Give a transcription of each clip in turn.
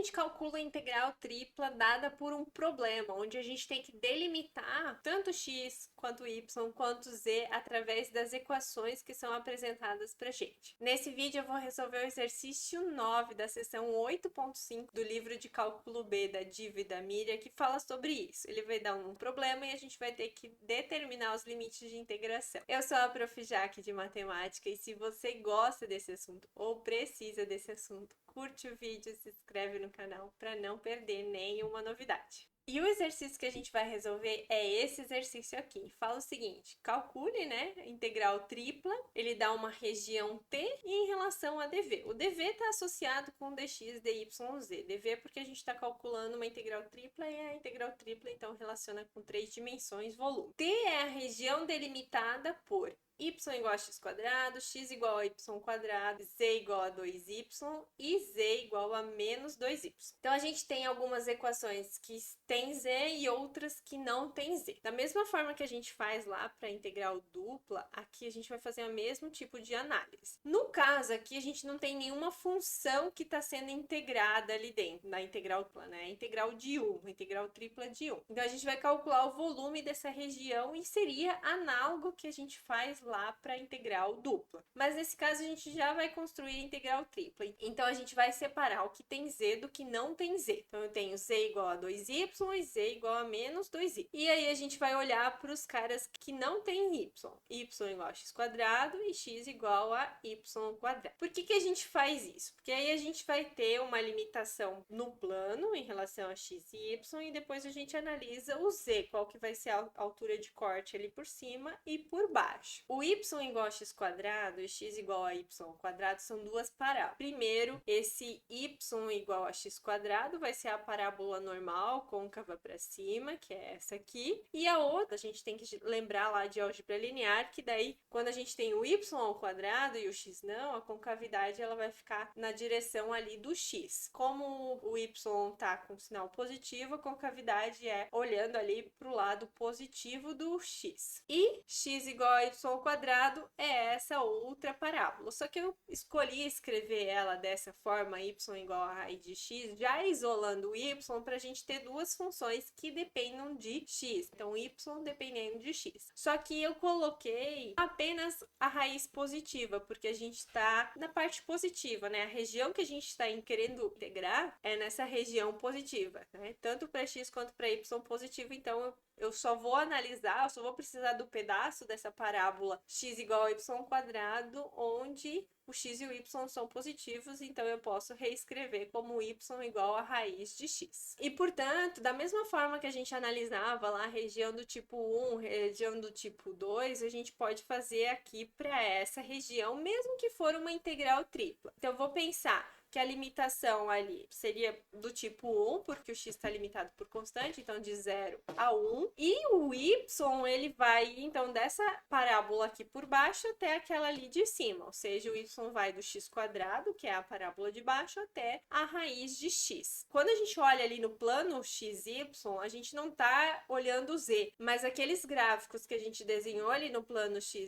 gente calcula a integral tripla dada por um problema, onde a gente tem que delimitar tanto x quanto y quanto z através das equações que são apresentadas pra gente. Nesse vídeo eu vou resolver o exercício 9 da seção 8.5 do livro de cálculo B da Diva e da Miriam, que fala sobre isso. Ele vai dar um problema e a gente vai ter que determinar os limites de integração. Eu sou a Prof. Jaque de Matemática e se você gosta desse assunto ou precisa desse assunto, curte o vídeo, se inscreve no canal para não perder nenhuma novidade. E o exercício que a gente vai resolver é esse exercício aqui. Fala o seguinte, calcule, né, a integral tripla, ele dá uma região T e em relação a dv. O dv está associado com dx, dy, z. dv é porque a gente está calculando uma integral tripla e a integral tripla então relaciona com 3 dimensões, volume. T é a região delimitada por y igual a x quadrado, x igual a y quadrado, z igual a 2y e z igual a menos 2y. Então, a gente tem algumas equações que tem z e outras que não tem z. Da mesma forma que a gente faz lá para a integral dupla, aqui a gente vai fazer o mesmo tipo de análise. No caso aqui, a gente não tem nenhuma função que está sendo integrada ali dentro, na integral dupla, né? A integral de 1, a integral tripla de 1. Então, a gente vai calcular o volume dessa região e seria análogo que a gente faz lá para a integral dupla. Mas nesse caso a gente já vai construir a integral tripla. Então a gente vai separar o que tem z do que não tem z. Então eu tenho z igual a 2y e z igual a menos 2y. E aí a gente vai olhar para os caras que não tem y. Y igual a x quadrado e x igual a y quadrado. Por que a gente faz isso? Porque aí a gente vai ter uma limitação no plano em relação a x e y e depois a gente analisa o z, qual que vai ser a altura de corte ali por cima e por baixo. O y igual a x quadrado e x igual a y quadrado são duas parábolas. Primeiro, esse y igual a x quadrado vai ser a parábola normal, côncava para cima, que é essa aqui. E a outra, a gente tem que lembrar lá de álgebra linear, que daí, quando a gente tem o y ao quadrado e o x não, a concavidade ela vai ficar na direção ali do x. Como o y tá com sinal positivo, a concavidade é olhando ali para o lado positivo do x. E x igual a y ao quadrado é essa outra parábola. Só que eu escolhi escrever ela dessa forma, y igual a raiz de x, já isolando o y para a gente ter duas funções que dependam de x. Então, y dependendo de x. Só que eu coloquei apenas a raiz positiva, porque a gente está na parte positiva, né? A região que a gente está querendo integrar é nessa região positiva, né? Tanto para x quanto para y positivo, então eu só vou analisar, eu só vou precisar do pedaço dessa parábola x igual a y quadrado, onde o x e o y são positivos, então eu posso reescrever como y igual a raiz de x. E, portanto, da mesma forma que a gente analisava lá a região do tipo 1, região do tipo 2, a gente pode fazer aqui para essa região, mesmo que for uma integral tripla. Então, eu vou pensar que a limitação ali seria do tipo 1, porque o x está limitado por constante, então de 0 a 1. E o y, ele vai, então, dessa parábola aqui por baixo até aquela ali de cima. Ou seja, o y vai do x quadrado, que é a parábola de baixo, até a raiz de x. Quando a gente olha ali no plano xy, a gente não está olhando o z, mas aqueles gráficos que a gente desenhou ali no plano xy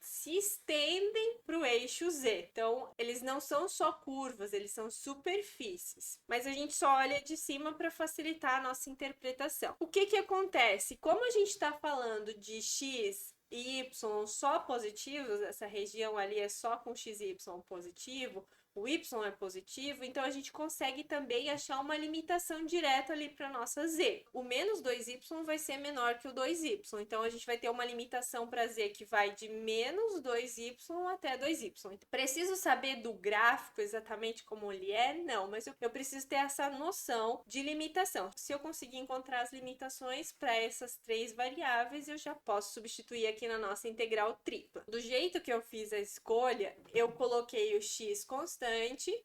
se estendem para o eixo z. Então, eles não são só curvas, eles são superfícies. Mas a gente só olha de cima para facilitar a nossa interpretação. O que acontece? Como a gente está falando de x e y só positivos, essa região ali é só com x e y positivo, o y é positivo, então a gente consegue também achar uma limitação direta ali para nossa z. O menos 2y vai ser menor que o 2y, então a gente vai ter uma limitação para z que vai de menos 2y até 2y. Preciso saber do gráfico exatamente como ele é? Não, mas eu preciso ter essa noção de limitação. Se eu conseguir encontrar as limitações para essas 3 variáveis, eu já posso substituir aqui na nossa integral tripla. Do jeito que eu fiz a escolha, eu coloquei o x constante,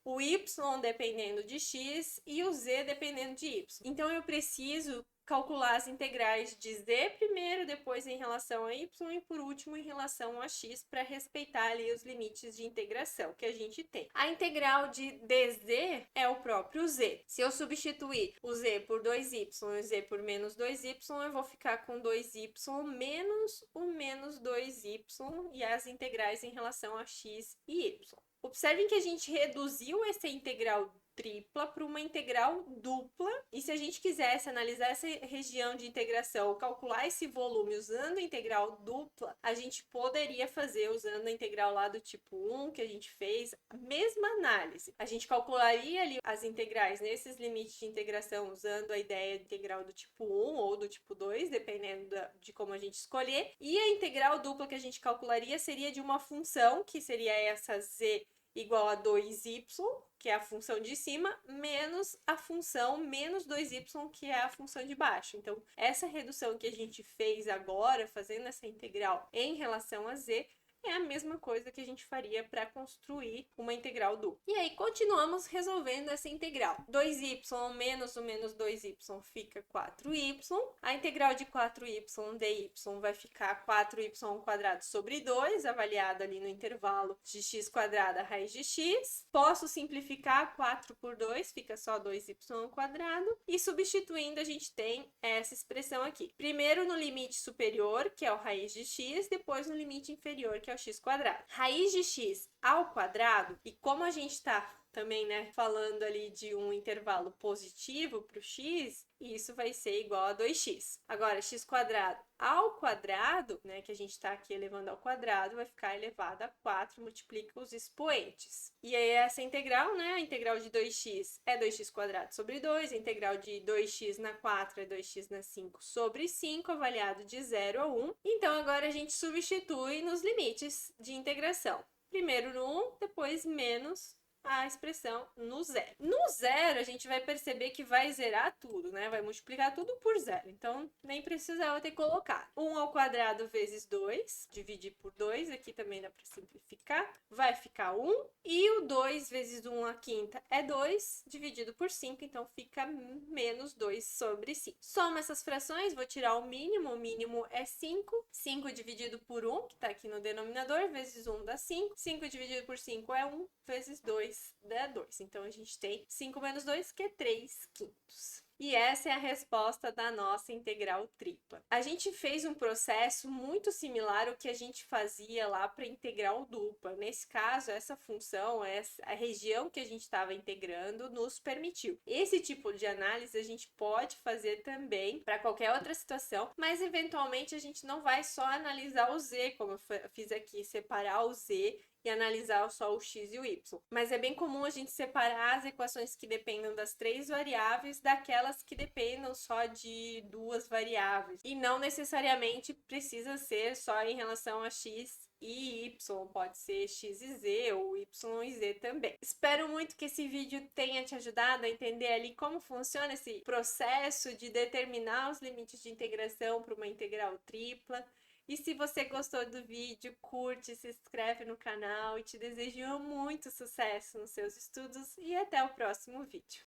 o y dependendo de x e o z dependendo de y. Então, eu preciso calcular as integrais de z primeiro, depois em relação a y e por último em relação a x para respeitar ali os limites de integração que a gente tem. A integral de dz é o próprio z. Se eu substituir o z por 2y e o z por menos 2y, eu vou ficar com 2y menos o menos 2y e as integrais em relação a x e y. Observem que a gente reduziu essa integral tripla para uma integral dupla. E se a gente quisesse analisar essa região de integração ou calcular esse volume usando a integral dupla, a gente poderia fazer usando a integral lá do tipo 1, que a gente fez, a mesma análise. A gente calcularia ali as integrais nesses limites de integração usando a ideia de integral do tipo 1 ou do tipo 2, dependendo de como a gente escolher. E a integral dupla que a gente calcularia seria de uma função, que seria essa z igual a 2y, que é a função de cima, menos a função menos 2y, que é a função de baixo. Então, essa redução que a gente fez agora, fazendo essa integral em relação a z, é a mesma coisa que a gente faria para construir uma integral dupla. E aí, continuamos resolvendo essa integral. 2y menos o menos 2y fica 4y. A integral de 4y dy vai ficar 4y² sobre 2, avaliado ali no intervalo de x² raiz de x. Posso simplificar 4 por 2, fica só 2y². E substituindo, a gente tem essa expressão aqui. Primeiro no limite superior, que é o raiz de x, depois no limite inferior, que é o x². Raiz de x ao quadrado, e como a gente está também, né, falando ali de um intervalo positivo para o x, isso vai ser igual a 2x. Agora, x² ao quadrado, né, que a gente está aqui elevando ao quadrado, vai ficar elevado a 4, multiplica os expoentes. E aí, essa integral, né, a integral de 2x é 2x² sobre 2, a integral de 2x na 4 é 2x na 5 sobre 5, avaliado de 0 a 1. Então, agora a gente substitui nos limites de integração. Primeiro no 1, depois menos a expressão no zero. No zero, a gente vai perceber que vai zerar tudo, né? Vai multiplicar tudo por zero. Então, nem precisava ter colocado. 1 ao quadrado vezes 2, dividir por 2, aqui também dá para simplificar. Vai ficar 1. E o 2 vezes 1 à quinta é 2, dividido por 5, então fica menos 2 sobre 5. Soma essas frações, vou tirar o mínimo é 5. 5 dividido por 1, que está aqui no denominador, vezes 1 dá 5. 5 dividido por 5 é 1, vezes 2 dá 2. Então, a gente tem 5 menos 2, que é 3/5. E essa é a resposta da nossa integral tripla. A gente fez um processo muito similar ao que a gente fazia lá para integral dupla. Nesse caso, essa função, a região que a gente estava integrando, nos permitiu. Esse tipo de análise a gente pode fazer também para qualquer outra situação, mas eventualmente a gente não vai só analisar o z, como eu fiz aqui, separar o z e analisar só o x e o y. Mas é bem comum a gente separar as equações que dependam das 3 variáveis daquelas que dependam só de 2 variáveis. E não necessariamente precisa ser só em relação a x e y, pode ser x e z ou y e z também. Espero muito que esse vídeo tenha te ajudado a entender ali como funciona esse processo de determinar os limites de integração para uma integral tripla. E se você gostou do vídeo, curte, se inscreve no canal e te desejo muito sucesso nos seus estudos e até o próximo vídeo.